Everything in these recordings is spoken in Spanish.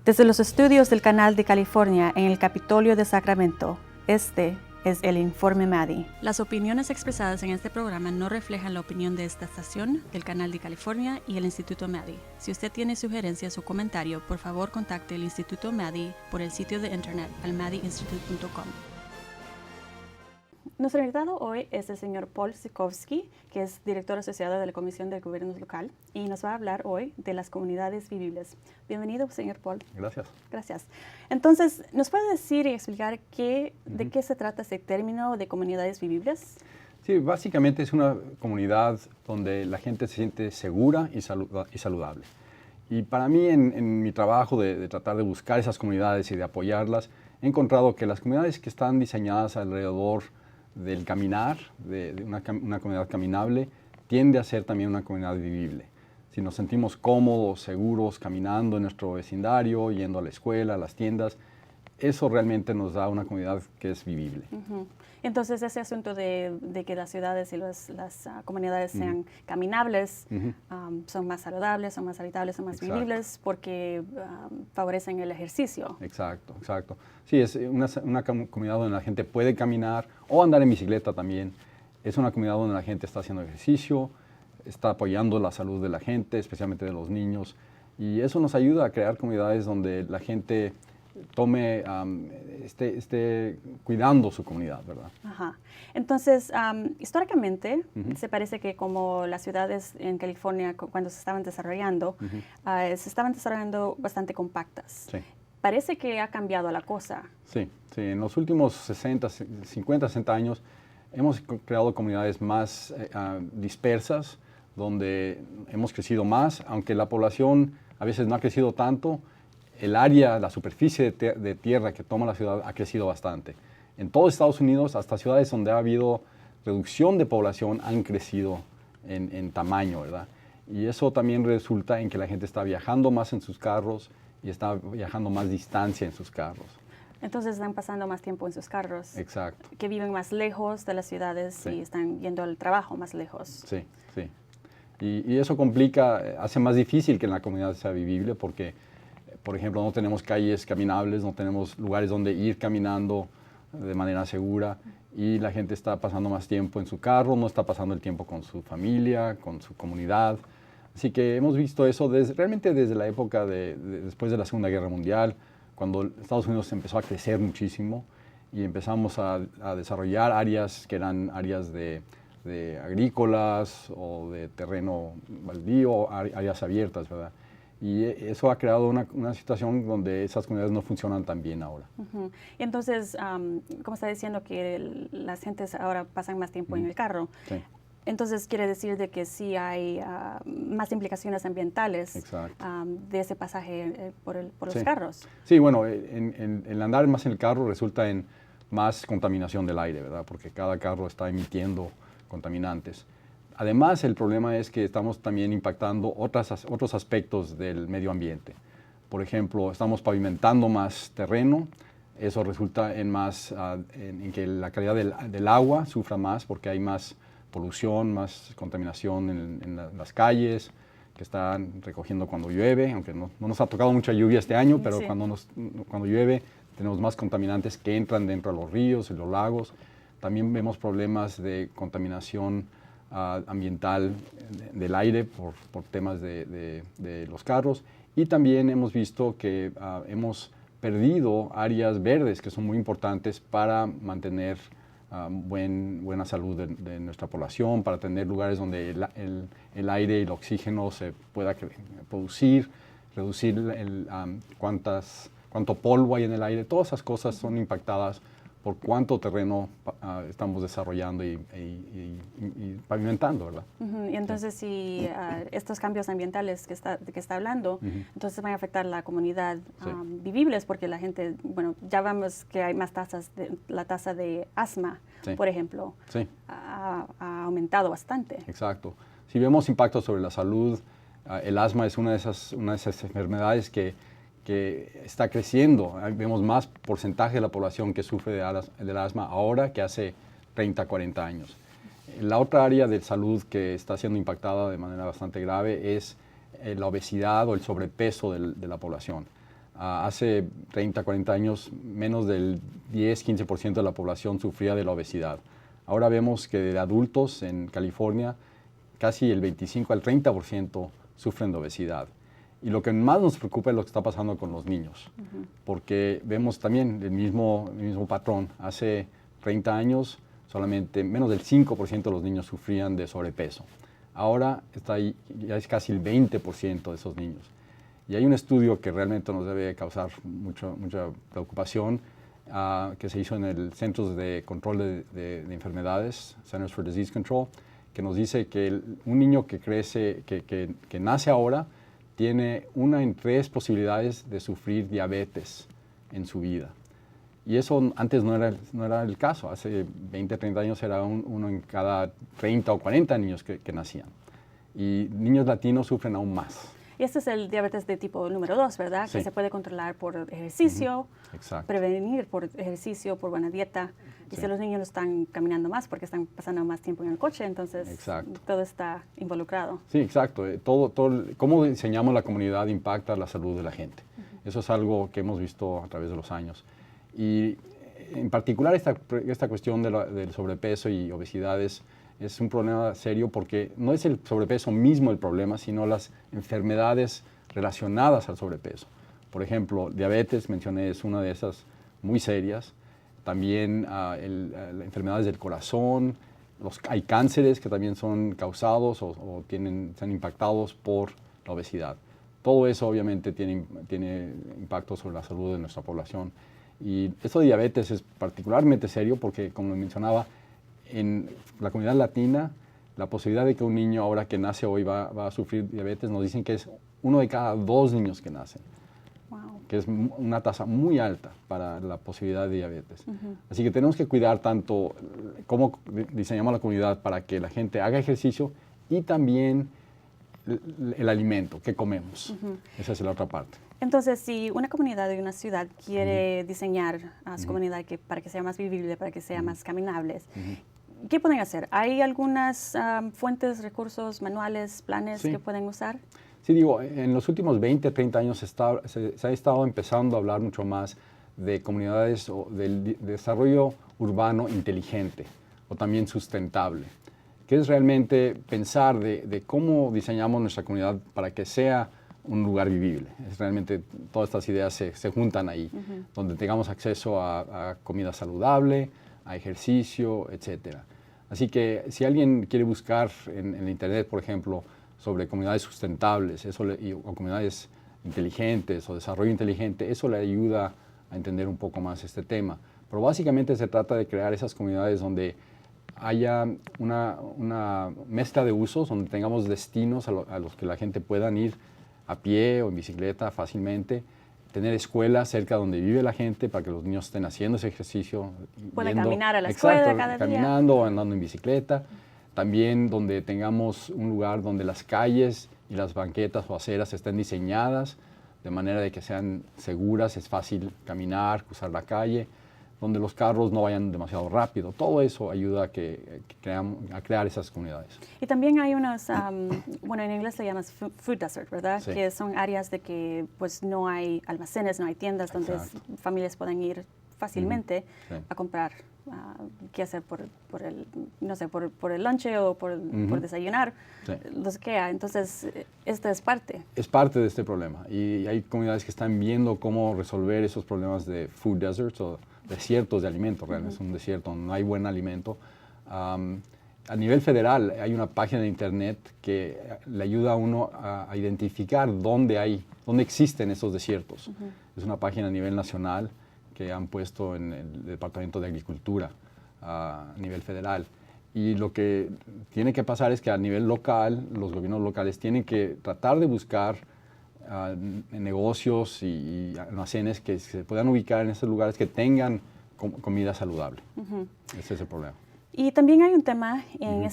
Desde los estudios del Canal de California en el Capitolio de Sacramento, este es el Informe Maddie. Las opiniones expresadas en este programa no reflejan la opinión de esta estación, del Canal de California y el Instituto Maddie. Si usted tiene sugerencias o comentario, por favor contacte el Instituto Maddie por el sitio de internet almaddieinstitute.com. Nuestro invitado hoy es el señor Paul Sikowski, que es director asociado de la Comisión de Gobierno Local, y nos va a hablar hoy de las comunidades vivibles. Bienvenido, señor Paul. Gracias. Gracias. Entonces, ¿nos puede decir y explicar de qué se trata ese término de comunidades vivibles? Sí, básicamente es una comunidad donde la gente se siente segura y saludable. Y para mí, en mi trabajo de tratar de buscar esas comunidades y de apoyarlas, he encontrado que las comunidades que están diseñadas alrededor del caminar, de una comunidad caminable, tiende a ser también una comunidad vivible. Si nos sentimos cómodos, seguros, caminando en nuestro vecindario, yendo a la escuela, a las tiendas, eso realmente nos da una comunidad que es vivible. Entonces, ese asunto de que las ciudades y las comunidades sean caminables, son más saludables, son más habitables, son más vivibles, porque favorecen el ejercicio. Exacto, exacto. Sí, es una comunidad donde la gente puede caminar o andar en bicicleta también. Es una comunidad donde la gente está haciendo ejercicio, está apoyando la salud de la gente, especialmente de los niños. Y eso nos ayuda a crear comunidades donde la gente esté cuidando su comunidad, ¿verdad? Ajá. Entonces, históricamente, se parece que como las ciudades en California, cuando se estaban desarrollando bastante compactas. Sí. Parece que ha cambiado la cosa. Sí, sí. En los últimos 50, 60 años hemos creado comunidades más dispersas, donde hemos crecido más, aunque la población a veces no ha crecido tanto. El área, la superficie de tierra que toma la ciudad ha crecido bastante. En todo Estados Unidos, hasta ciudades donde ha habido reducción de población han crecido en tamaño, ¿verdad? Y eso también resulta en que la gente está viajando más en sus carros y está viajando más distancia en sus carros. Entonces están pasando más tiempo en sus carros. Exacto. Que viven más lejos de las ciudades y están yendo al trabajo más lejos. Sí, sí. Y eso complica, hace más difícil que la comunidad sea vivible porque, por ejemplo, no tenemos calles caminables, no tenemos lugares donde ir caminando de manera segura y la gente está pasando más tiempo en su carro, no está pasando el tiempo con su familia, con su comunidad. Así que hemos visto eso realmente desde la época después de la Segunda Guerra Mundial, cuando Estados Unidos empezó a crecer muchísimo y empezamos a desarrollar áreas que eran áreas de agrícolas o de terreno baldío, áreas abiertas, ¿verdad? Y eso ha creado una situación donde esas comunidades no funcionan tan bien ahora. Y entonces, como está diciendo que las gentes ahora pasan más tiempo en el carro, sí. Entonces quiere decir de que sí hay más implicaciones ambientales de ese pasaje por los carros. Sí, bueno, el andar más en el carro resulta en más contaminación del aire, ¿verdad? Porque cada carro está emitiendo contaminantes. Además, el problema es que estamos también impactando otros aspectos del medio ambiente. Por ejemplo, estamos pavimentando más terreno. Eso resulta en que la calidad del agua sufra más porque hay más polución, más contaminación en las calles que están recogiendo cuando llueve, aunque no nos ha tocado mucha lluvia este año, pero cuando llueve tenemos más contaminantes que entran dentro de los ríos y los lagos. También vemos problemas de contaminación ambiental del aire por temas de los carros y también hemos visto que hemos perdido áreas verdes que son muy importantes para mantener buena salud de nuestra población, para tener lugares donde el aire y el oxígeno se pueda producir, reducir cuánto polvo hay en el aire. Todas esas cosas son impactadas por cuánto terreno estamos desarrollando y pavimentando, ¿verdad? Y entonces, si estos cambios ambientales de que está hablando, entonces van a afectar la comunidad vivibles, porque la gente, bueno, ya vemos que hay más la tasa de asma, por ejemplo, ha aumentado bastante. Exacto. Si vemos impactos sobre la salud, el asma es una de esas enfermedades que está creciendo. Vemos más porcentaje de la población que sufre del asma ahora que hace 30, 40 años. La otra área de salud que está siendo impactada de manera bastante grave es la obesidad o el sobrepeso de la población. Hace 30, 40 años, menos del 10-15% de la población sufría de la obesidad. Ahora vemos que de adultos en California, casi el 25 al 30% sufren de obesidad. Y lo que más nos preocupa es lo que está pasando con los niños, porque vemos también el mismo patrón. Hace 30 años, solamente menos del 5% de los niños sufrían de sobrepeso. Ahora ya es casi el 20% de esos niños. Y hay un estudio que realmente nos debe causar mucha preocupación, que se hizo en el Centros de Control de Enfermedades, Centers for Disease Control, que nos dice que un niño que crece, que nace ahora, tiene 1 en 3 posibilidades de sufrir diabetes en su vida. Y eso antes no era el caso. Hace 20, 30 años era uno en cada 30 o 40 niños que nacían. Y niños latinos sufren aún más. Y este es el diabetes de tipo número 2, ¿verdad? Sí. Que se puede controlar por ejercicio, prevenir por ejercicio, por buena dieta. Y si los niños están caminando más porque están pasando más tiempo en el coche, entonces todo está involucrado. Sí, exacto. Cómo diseñamos la comunidad impacta la salud de la gente. Eso es algo que hemos visto a través de los años. Y en particular esta cuestión del sobrepeso y obesidad es un problema serio porque no es el sobrepeso mismo el problema, sino las enfermedades relacionadas al sobrepeso. Por ejemplo, diabetes, mencioné, es una de esas muy serias. También enfermedades del corazón, hay cánceres que también son causados o están impactados por la obesidad. Todo eso obviamente tiene impacto sobre la salud de nuestra población. Y esto de diabetes es particularmente serio porque, como mencionaba, en la comunidad latina, la posibilidad de que un niño ahora que nace hoy va a sufrir diabetes, nos dicen que es 1 de cada 2 niños que nacen. Wow. Que es una tasa muy alta para la posibilidad de diabetes. Así que tenemos que cuidar tanto cómo diseñamos la comunidad para que la gente haga ejercicio y también el alimento que comemos. Esa es la otra parte. Entonces, si una comunidad de una ciudad quiere diseñar a su comunidad para que sea más vivible, para que sea más caminable, ¿qué pueden hacer? ¿Hay algunas fuentes, recursos, manuales, planes que pueden usar? Sí, digo, en los últimos 20, 30 años se ha estado empezando a hablar mucho más de comunidades o del desarrollo urbano inteligente o también sustentable, que es realmente pensar de cómo diseñamos nuestra comunidad para que sea un lugar vivible. Es realmente todas estas ideas se juntan ahí, donde tengamos acceso a comida saludable, a ejercicio, etc. Así que si alguien quiere buscar en el internet, por ejemplo, sobre comunidades sustentables o comunidades inteligentes o desarrollo inteligente, eso le ayuda a entender un poco más este tema. Pero básicamente se trata de crear esas comunidades donde haya una mezcla de usos, donde tengamos destinos a los que la gente pueda ir a pie o en bicicleta fácilmente, tener escuelas cerca donde vive la gente para que los niños estén haciendo ese ejercicio. Pueden caminar a la escuela cada día. Caminando o andando en bicicleta. También donde tengamos un lugar donde las calles y las banquetas o aceras estén diseñadas de manera de que sean seguras, es fácil caminar, cruzar la calle, donde los carros no vayan demasiado rápido. Todo eso ayuda a crear esas comunidades. Y también hay unos, bueno, en inglés se llama food desert, ¿verdad? Sí. Que son áreas de que pues no hay almacenes, no hay tiendas donde familias puedan ir fácilmente a comprar qué hacer por el lunch o por desayunar, los que hay. Entonces, esta es parte. Es parte de este problema. Y hay comunidades que están viendo cómo resolver esos problemas de food deserts o desiertos de alimentos. Realmente es un desierto donde no hay buen alimento. A nivel federal hay una página de internet que le ayuda a uno a identificar dónde existen esos desiertos. Es una página a nivel nacional que han puesto en el Departamento de Agricultura a nivel federal. Y lo que tiene que pasar es que a nivel local, los gobiernos locales tienen que tratar de buscar negocios y almacenes que se puedan ubicar en esos lugares que tengan comida saludable. Ese es el problema. Y también hay un tema en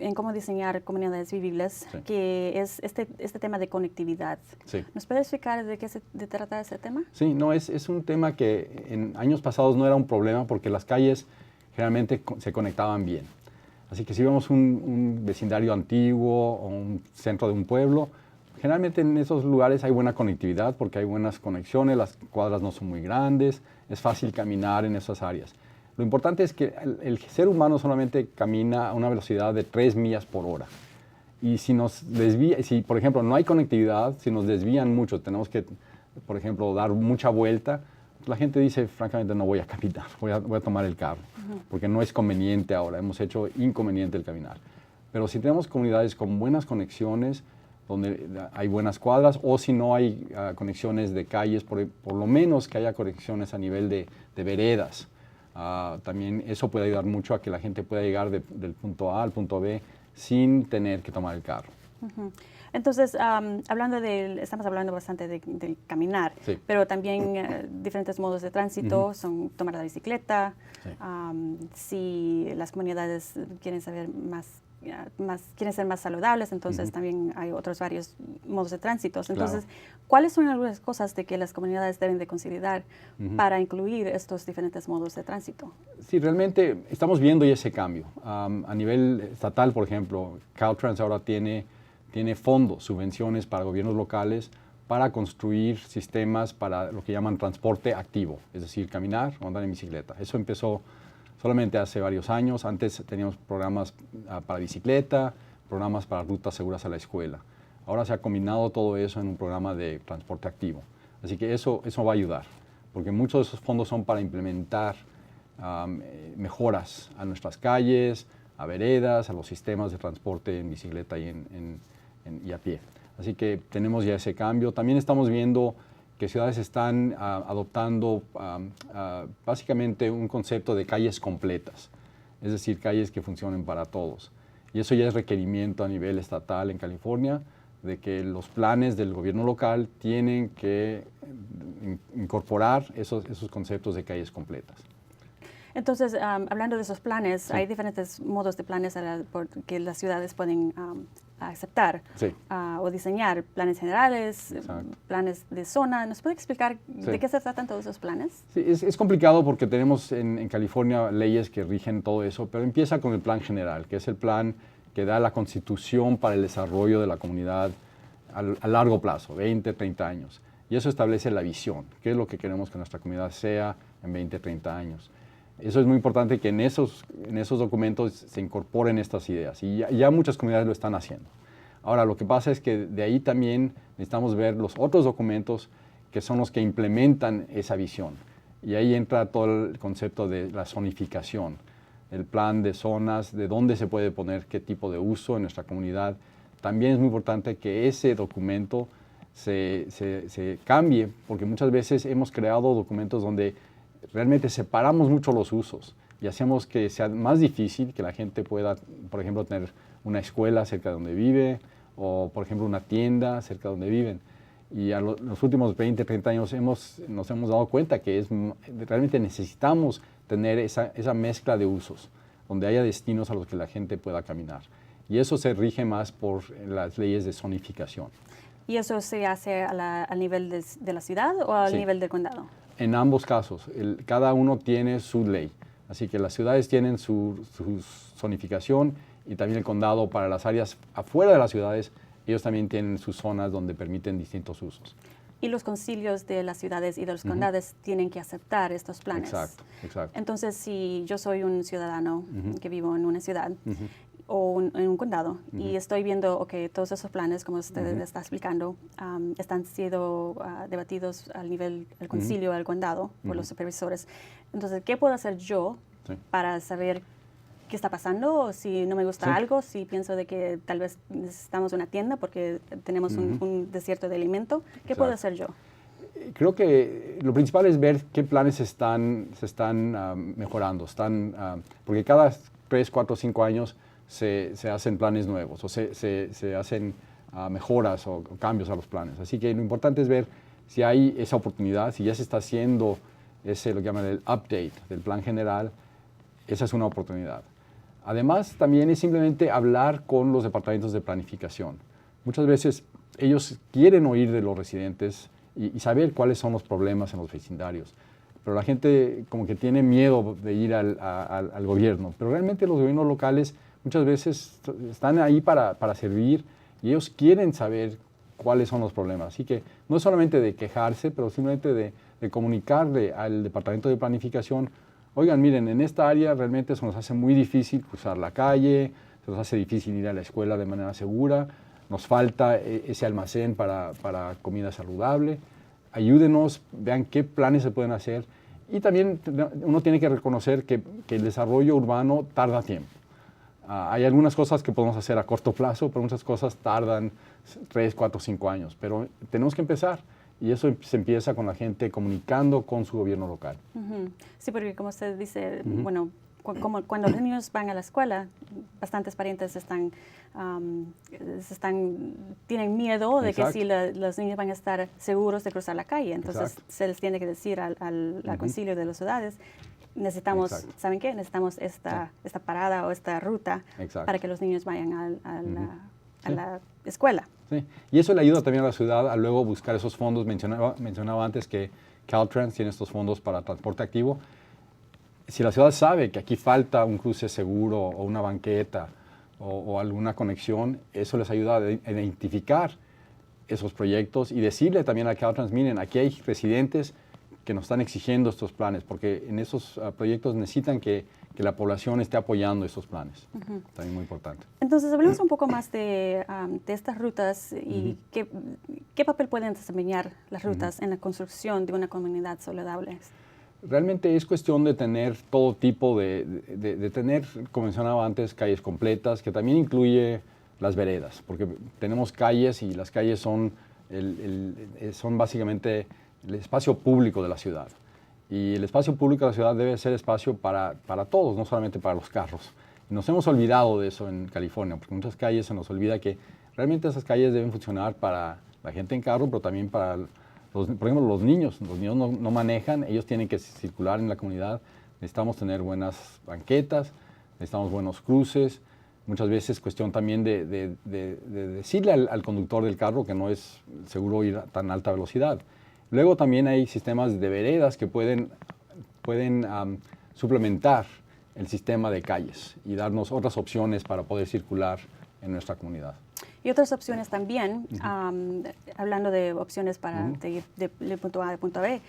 en cómo diseñar comunidades vivibles, que es este tema de conectividad. Sí. ¿Nos puede explicar de qué se trata ese tema? Sí, no, es un tema que en años pasados no era un problema porque las calles generalmente se conectaban bien. Así que si vemos un vecindario antiguo o un centro de un pueblo, Generalmente en esos lugares hay buena conectividad porque hay buenas conexiones, las cuadras no son muy grandes, es fácil caminar en esas áreas. Lo importante es que el ser humano solamente camina a una velocidad de 3 millas por hora. Y si si por ejemplo no hay conectividad, si nos desvían mucho, tenemos que, por ejemplo, dar mucha vuelta, la gente dice, francamente, no voy a caminar, voy a tomar el carro, porque no es conveniente ahora, hemos hecho inconveniente el caminar. Pero si tenemos comunidades con buenas conexiones, donde hay buenas cuadras, o si no hay conexiones de calles, por lo menos que haya conexiones a nivel de veredas. También eso puede ayudar mucho a que la gente pueda llegar del punto A al punto B sin tener que tomar el carro. Entonces, estamos hablando bastante del caminar, sí, pero también diferentes modos de tránsito son tomar la bicicleta, sí. Si las comunidades quieren saber quieren ser más saludables, entonces también hay otros varios modos de tránsito. Entonces, claro, ¿cuáles son algunas cosas de que las comunidades deben de considerar para incluir estos diferentes modos de tránsito? Sí, realmente estamos viendo ya ese cambio. A nivel estatal, por ejemplo, Caltrans ahora tiene fondos, subvenciones para gobiernos locales para construir sistemas para lo que llaman transporte activo, es decir, caminar o andar en bicicleta. Eso empezó solamente hace varios años. Antes teníamos programas para bicicleta, programas para rutas seguras a la escuela. Ahora se ha combinado todo eso en un programa de transporte activo. Así que eso va a ayudar, porque muchos de esos fondos son para implementar mejoras a nuestras calles, a veredas, a los sistemas de transporte en bicicleta y a pie. Así que tenemos ya ese cambio. También estamos viendo que ciudades están adoptando básicamente un concepto de calles completas, es decir, calles que funcionen para todos. Y eso ya es requerimiento a nivel estatal en California, de que los planes del gobierno local tienen que incorporar esos conceptos de calles completas. Entonces, hablando de esos planes, sí, hay diferentes modos de planes que las ciudades pueden aceptar, sí, o diseñar planes generales, planes de zona. ¿Nos puede explicar de qué se tratan todos esos planes? Sí, es complicado porque tenemos en California leyes que rigen todo eso, pero empieza con el plan general, que es el plan que da la Constitución para el desarrollo de la comunidad a largo plazo, 20, 30 años. Y eso establece la visión, qué es lo que queremos que nuestra comunidad sea en 20, 30 años. Eso es muy importante que en esos documentos se incorporen estas ideas y ya muchas comunidades lo están haciendo. Ahora, lo que pasa es que de ahí también necesitamos ver los otros documentos que son los que implementan esa visión. Y ahí entra todo el concepto de la zonificación, el plan de zonas, de dónde se puede poner qué tipo de uso en nuestra comunidad. También es muy importante que ese documento se cambie, porque muchas veces hemos creado documentos donde realmente separamos mucho los usos y hacemos que sea más difícil que la gente pueda, por ejemplo, tener una escuela cerca de donde vive o, por ejemplo, una tienda cerca de donde viven. Y los últimos 20, 30 años nos hemos dado cuenta que realmente necesitamos tener esa mezcla de usos, donde haya destinos a los que la gente pueda caminar. Y eso se rige más por las leyes de zonificación. ¿Y eso se hace a nivel de la ciudad o al nivel del condado? En ambos casos, cada uno tiene su ley. Así que las ciudades tienen su zonificación y también el condado para las áreas afuera de las ciudades, ellos también tienen sus zonas donde permiten distintos usos. Y los concilios de las ciudades y de los condados tienen que aceptar estos planes. Exacto. Entonces, si yo soy un ciudadano que vivo en una ciudad o en un condado y estoy viendo que todos esos planes, como usted está explicando, están siendo debatidos al nivel del concilio del condado por los supervisores. Entonces, ¿qué puedo hacer yo para saber qué está pasando? O si no me gusta algo, si pienso de que tal vez necesitamos una tienda porque tenemos un desierto de alimento, ¿qué puedo hacer yo? Creo que lo principal es ver qué planes se están mejorando. Porque cada 3, 4, 5 años se hacen planes nuevos o se hacen mejoras o cambios a los planes. Así que lo importante es ver si hay esa oportunidad, si ya se está haciendo lo que llaman el update del plan general, esa es una oportunidad. Además, también es simplemente hablar con los departamentos de planificación. Muchas veces ellos quieren oír de los residentes y saber cuáles son los problemas en los vecindarios. Pero la gente como que tiene miedo de ir al gobierno. Pero realmente los gobiernos locales muchas veces están ahí para servir y ellos quieren saber cuáles son los problemas. Así que no es solamente de quejarse, pero simplemente de comunicarle al Departamento de Planificación, oigan, miren, en esta área realmente se nos hace muy difícil cruzar la calle, se nos hace difícil ir a la escuela de manera segura, nos falta ese almacén para comida saludable, ayúdenos, vean qué planes se pueden hacer. Y también uno tiene que reconocer que el desarrollo urbano tarda tiempo. Hay algunas cosas que podemos hacer a corto plazo, pero muchas cosas tardan 3, 4, 5 años. Pero tenemos que empezar. Y eso se empieza con la gente comunicando con su gobierno local. Sí, porque como usted dice, bueno, cuando los niños van a la escuela, bastantes parientes tienen miedo de que si los niños van a estar seguros de cruzar la calle. Entonces se les tiene que decir al concilio de las ciudades, necesitamos, ¿saben qué? Necesitamos esta parada o esta ruta para que los niños vayan a la escuela. Sí. Y eso le ayuda también a la ciudad a luego buscar esos fondos. Mencionaba antes que Caltrans tiene estos fondos para transporte activo. Si la ciudad sabe que aquí falta un cruce seguro o una banqueta o alguna conexión, eso les ayuda a identificar esos proyectos y decirle también a Caltrans, miren, aquí hay residentes que nos están exigiendo estos planes, porque en esos proyectos necesitan que la población esté apoyando estos planes. También muy importante. Entonces, hablemos un poco más de estas rutas y qué papel pueden desempeñar las rutas en la construcción de una comunidad saludable. Realmente es cuestión de tener todo tipo de tener, como mencionaba antes, calles completas, que también incluye las veredas, porque tenemos calles y las calles son básicamente el espacio público de la ciudad. Y el espacio público de la ciudad debe ser espacio para todos, no solamente para los carros. Y nos hemos olvidado de eso en California, porque en muchas calles se nos olvida que realmente esas calles deben funcionar para la gente en carro, pero también para, por ejemplo, los niños. Los niños no manejan, ellos tienen que circular en la comunidad. Necesitamos tener buenas banquetas, necesitamos buenos cruces. Muchas veces cuestión también de decirle al conductor del carro que no es seguro ir a tan alta velocidad. Luego también hay sistemas de veredas que pueden suplementar el sistema de calles y darnos otras opciones para poder circular en nuestra comunidad. Y otras opciones también, hablando de opciones para ir de punto A a punto B,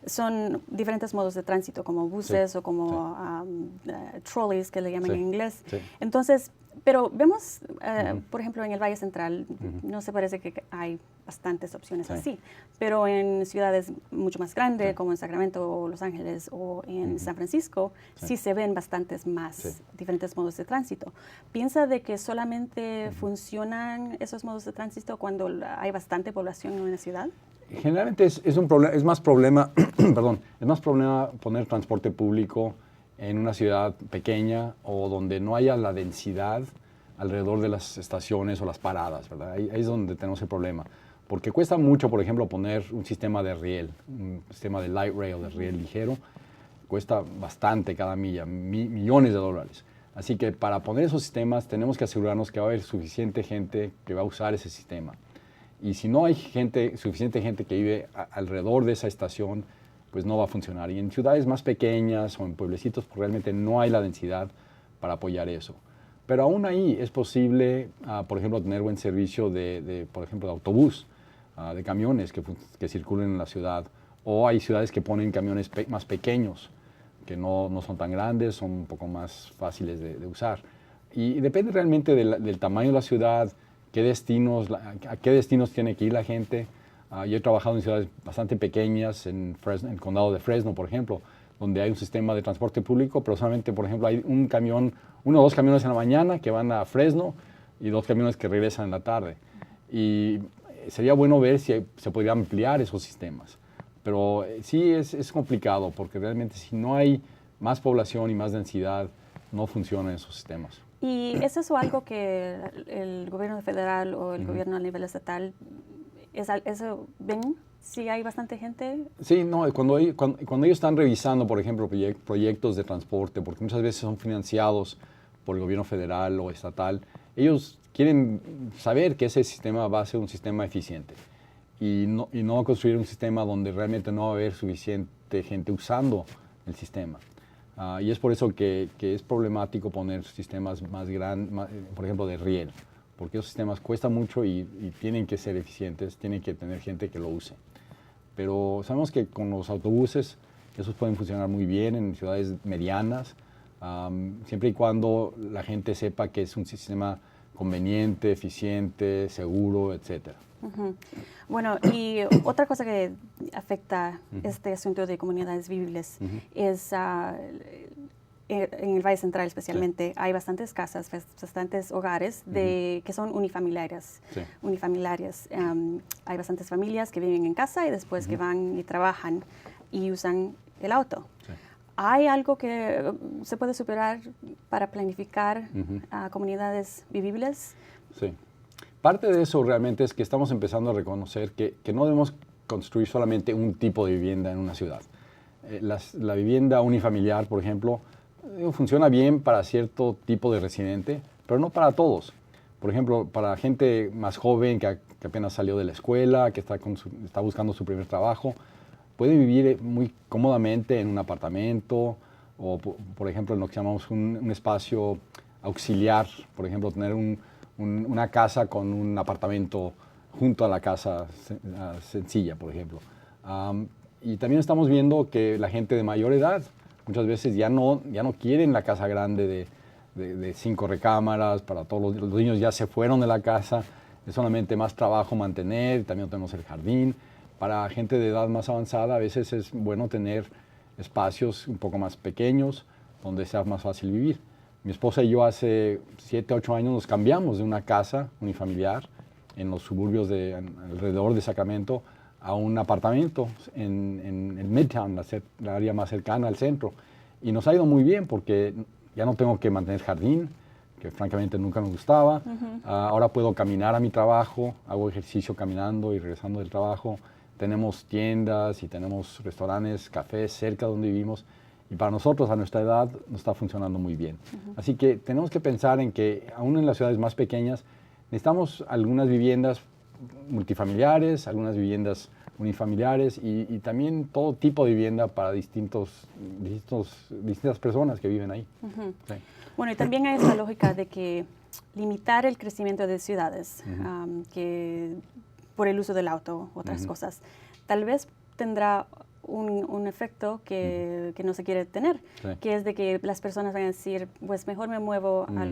son diferentes modos de tránsito, como buses o como trolleys, que le llaman en inglés. Entonces, pero vemos, por ejemplo, en el Valle Central, no se parece que hay bastantes opciones así, pero en ciudades mucho más grandes, como en Sacramento o Los Ángeles o en San Francisco, sí se ven bastantes más diferentes modos de tránsito. ¿Piensa de que solamente funcionan esos modos de tránsito cuando hay bastante población en una ciudad? Generalmente es más problema poner transporte público en una ciudad pequeña o donde no haya la densidad alrededor de las estaciones o las paradas, ¿verdad? Ahí es donde tenemos el problema. Porque cuesta mucho, por ejemplo, poner un sistema de riel, un sistema de light rail, de riel ligero, cuesta bastante cada milla, millones de dólares. Así que para poner esos sistemas tenemos que asegurarnos que va a haber suficiente gente que va a usar ese sistema. Y si no hay suficiente gente que vive alrededor de esa estación, pues no va a funcionar. Y en ciudades más pequeñas o en pueblecitos, pues realmente no hay la densidad para apoyar eso. Pero aún ahí es posible, por ejemplo, tener buen servicio por ejemplo, de autobús, de camiones que circulen en la ciudad. O hay ciudades que ponen camiones más pequeños, que no son tan grandes, son un poco más fáciles de usar. Y depende realmente del tamaño de la ciudad, a qué destinos tiene que ir la gente. Yo he trabajado en ciudades bastante pequeñas, en el condado de Fresno, por ejemplo, donde hay un sistema de transporte público, pero solamente, por ejemplo, hay uno o dos camiones en la mañana que van a Fresno y 2 camiones que regresan en la tarde. Y sería bueno ver si se podría ampliar esos sistemas. Pero sí es complicado, porque realmente si no hay más población y más densidad, no funcionan esos sistemas. ¿Y es eso algo que el gobierno federal o el gobierno a nivel estatal, eso ven si hay bastante gente? Sí, no, cuando ellos están revisando, por ejemplo, proyectos de transporte, porque muchas veces son financiados por el gobierno federal o estatal, ellos quieren saber que ese sistema va a ser un sistema eficiente y no va a construir un sistema donde realmente no va a haber suficiente gente usando el sistema. Y es por eso que es problemático poner sistemas más grandes, por ejemplo, de riel, porque esos sistemas cuestan mucho y tienen que ser eficientes, tienen que tener gente que lo use. Pero sabemos que con los autobuses esos pueden funcionar muy bien en ciudades medianas, siempre y cuando la gente sepa que es un sistema conveniente, eficiente, seguro, etcétera. Bueno, y otra cosa que afecta este asunto de comunidades vivibles es en el Valle Central especialmente, hay bastantes casas, bastantes hogares que son unifamiliares. Hay bastantes familias que viven en casa y después que van y trabajan y usan el auto. ¿Hay algo que se puede superar para planificar comunidades vivibles? Sí. Parte de eso realmente es que estamos empezando a reconocer que no debemos construir solamente un tipo de vivienda en una ciudad. La vivienda unifamiliar, por ejemplo, funciona bien para cierto tipo de residente, pero no para todos. Por ejemplo, para gente más joven que apenas salió de la escuela, que está buscando su primer trabajo, puede vivir muy cómodamente en un apartamento o, por ejemplo, en lo que llamamos un espacio auxiliar, por ejemplo, tener una casa con un apartamento junto a la casa sencilla, por ejemplo. Y también estamos viendo que la gente de mayor edad muchas veces ya no quieren la casa grande de 5 recámaras para todos los niños ya se fueron de la casa, es solamente más trabajo mantener, también tenemos el jardín. Para gente de edad más avanzada a veces es bueno tener espacios un poco más pequeños donde sea más fácil vivir. Mi esposa y yo hace 7, 8 años nos cambiamos de una casa unifamiliar en los suburbios alrededor de Sacramento a un apartamento en Midtown, la área más cercana al centro. Y nos ha ido muy bien porque ya no tengo que mantener jardín, que francamente nunca me gustaba. Ahora puedo caminar a mi trabajo, hago ejercicio caminando y regresando del trabajo. Tenemos tiendas y tenemos restaurantes, cafés cerca donde vivimos. Y para nosotros, a nuestra edad, nos está funcionando muy bien. Así que tenemos que pensar en que, aún en las ciudades más pequeñas, necesitamos algunas viviendas multifamiliares, algunas viviendas unifamiliares y también todo tipo de vivienda para distintas personas que viven ahí. Sí. Bueno, y también hay esta lógica de que limitar el crecimiento de ciudades, que por el uso del auto, otras cosas, tal vez tendrá un efecto que no se quiere tener, que es de que las personas van a decir, pues mejor me mudo a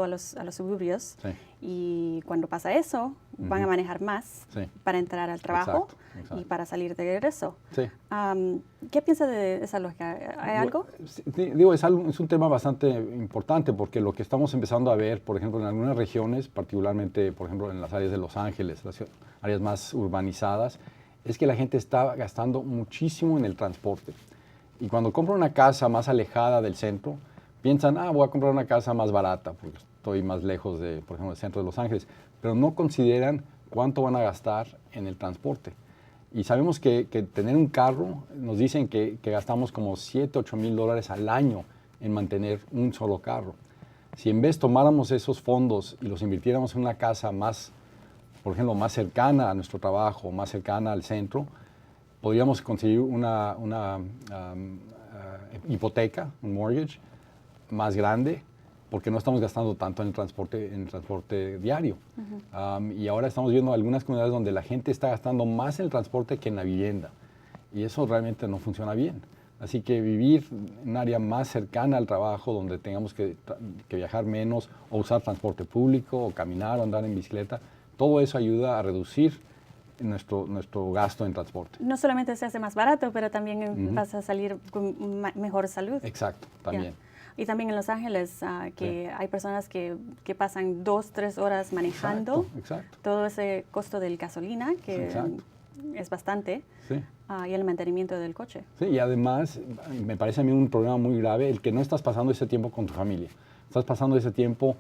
los suburbios, y cuando pasa eso, van a manejar más para entrar al trabajo y para salir de regreso. ¿Qué piensa de esa lógica? ¿Hay algo? Digo, es un tema bastante importante porque lo que estamos empezando a ver, por ejemplo, en algunas regiones, particularmente, por ejemplo, en las áreas de Los Ángeles, las áreas más urbanizadas, es que la gente está gastando muchísimo en el transporte. Y cuando compra una casa más alejada del centro, piensan, voy a comprar una casa más barata, porque estoy más lejos de, por ejemplo, el centro de Los Ángeles, pero no consideran cuánto van a gastar en el transporte. Y sabemos que tener un carro, nos dicen que gastamos como $7,000 a $8,000 al año en mantener un solo carro. Si en vez tomáramos esos fondos y los invirtiéramos en una casa más, por ejemplo, más cercana a nuestro trabajo, más cercana al centro, podríamos conseguir una hipoteca, un mortgage, más grande, porque no estamos gastando tanto en el transporte diario. Y ahora estamos viendo algunas comunidades donde la gente está gastando más en el transporte que en la vivienda. Y eso realmente no funciona bien. Así que vivir en un área más cercana al trabajo, donde tengamos que viajar menos, o usar transporte público, o caminar, o andar en bicicleta, todo eso ayuda a reducir nuestro gasto en transporte. No solamente se hace más barato, pero también vas a salir con mejor salud. Exacto, también. Y también en Los Ángeles, que hay personas que pasan 2, 3 horas manejando. Exacto. Todo ese costo de gasolina, que es bastante, y el mantenimiento del coche. Sí, y además, me parece a mí un problema muy grave el que no estás pasando ese tiempo con tu familia. Estás pasando ese tiempo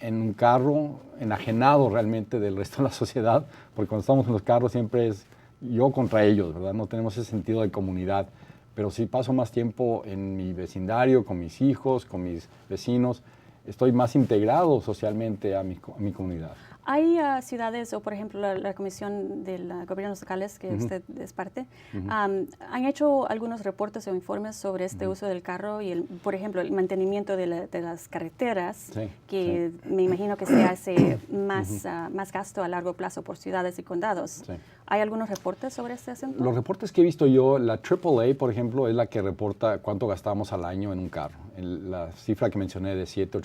en un carro, enajenado realmente del resto de la sociedad, porque cuando estamos en los carros siempre es yo contra ellos, ¿verdad? No tenemos ese sentido de comunidad. Pero si paso más tiempo en mi vecindario, con mis hijos, con mis vecinos, estoy más integrado socialmente a mi comunidad. Hay ciudades, o por ejemplo la Comisión de los Gobiernos Locales, que usted es parte, han hecho algunos reportes o informes sobre este uso del carro y, por ejemplo, el mantenimiento de las carreteras, que me imagino que se hace más gasto a largo plazo por ciudades y condados. Sí. ¿Hay algunos reportes sobre este asunto? Los reportes que he visto yo, la AAA, por ejemplo, es la que reporta cuánto gastamos al año en un carro. La cifra que mencioné de $7,000 a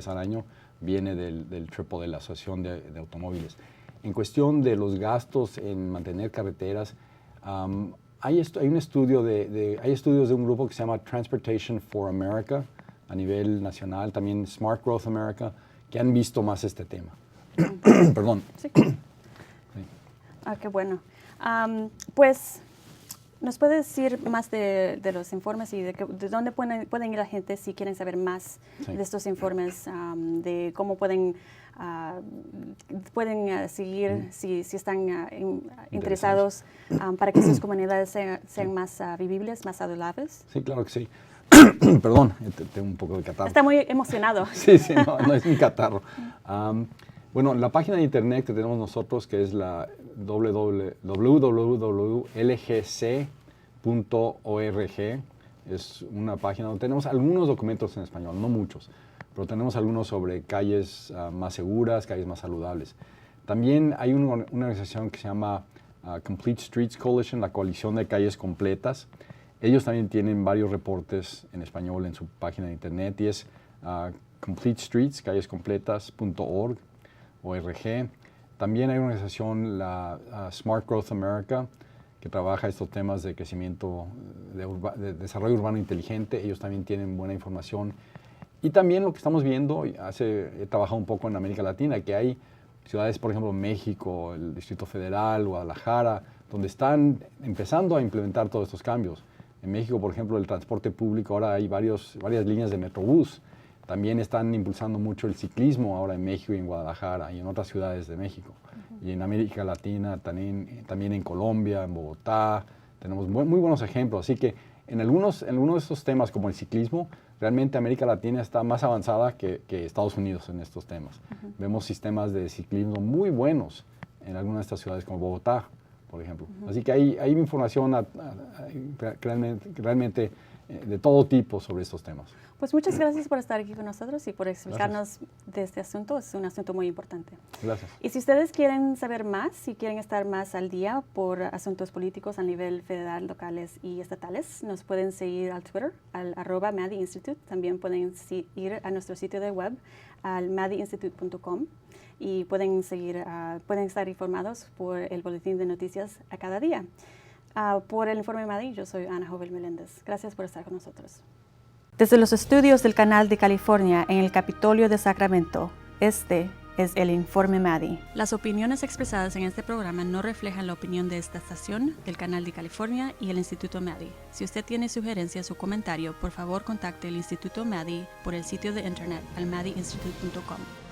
$8,000 al año viene del AAA, la Asociación de Automóviles. En cuestión de los gastos en mantener carreteras, hay estudios de un grupo que se llama Transportation for America, a nivel nacional, también Smart Growth America, que han visto más este tema. Perdón. Sí. Qué bueno. Pues, ¿nos puede decir más de los informes y de dónde pueden ir la gente si quieren saber más de estos informes, de cómo pueden seguir si están interesados para que sus comunidades sean más vivibles, más saludables? Sí, claro que sí. Perdón, tengo un poco de catarro. Está muy emocionado. Sí, no es mi catarro. Bueno, la página de internet que tenemos nosotros, que es la www.lgc.org, es una página donde tenemos algunos documentos en español, no muchos, pero tenemos algunos sobre calles más seguras, calles más saludables. También hay una organización que se llama Complete Streets Coalition, la coalición de calles completas. Ellos también tienen varios reportes en español en su página de internet y es Complete Streets, callescompletas.org. También hay una organización, la Smart Growth America, que trabaja estos temas de crecimiento, de desarrollo urbano inteligente. Ellos también tienen buena información. Y también lo que estamos viendo, he trabajado un poco en América Latina, que hay ciudades, por ejemplo, México, el Distrito Federal, Guadalajara, donde están empezando a implementar todos estos cambios. En México, por ejemplo, el transporte público, ahora hay varias líneas de Metrobús. También están impulsando mucho el ciclismo ahora en México y en Guadalajara y en otras ciudades de México. Y en América Latina, también en Colombia, en Bogotá, tenemos muy buenos ejemplos. Así que en algunos de estos temas, como el ciclismo, realmente América Latina está más avanzada que Estados Unidos en estos temas. Vemos sistemas de ciclismo muy buenos en algunas de estas ciudades, como Bogotá, por ejemplo. Así que hay información realmente de todo tipo sobre estos temas. Pues muchas gracias por estar aquí con nosotros y por explicarnos de este asunto. Es un asunto muy importante. Gracias. Y si ustedes quieren saber más, si quieren estar más al día por asuntos políticos a nivel federal, locales y estatales, nos pueden seguir al Twitter, al @Maddy Institute. También pueden ir a nuestro sitio de web, al maddyinstitute.com. Y pueden estar informados por el boletín de noticias a cada día. Por el Informe Maddy, yo soy Ana Jovel Meléndez. Gracias por estar con nosotros. Desde los estudios del Canal de California en el Capitolio de Sacramento, este es el Informe Maddy. Las opiniones expresadas en este programa no reflejan la opinión de esta estación, del Canal de California y el Instituto Maddy. Si usted tiene sugerencias o comentario, por favor contacte el Instituto Maddy por el sitio de internet al maddyinstitute.com.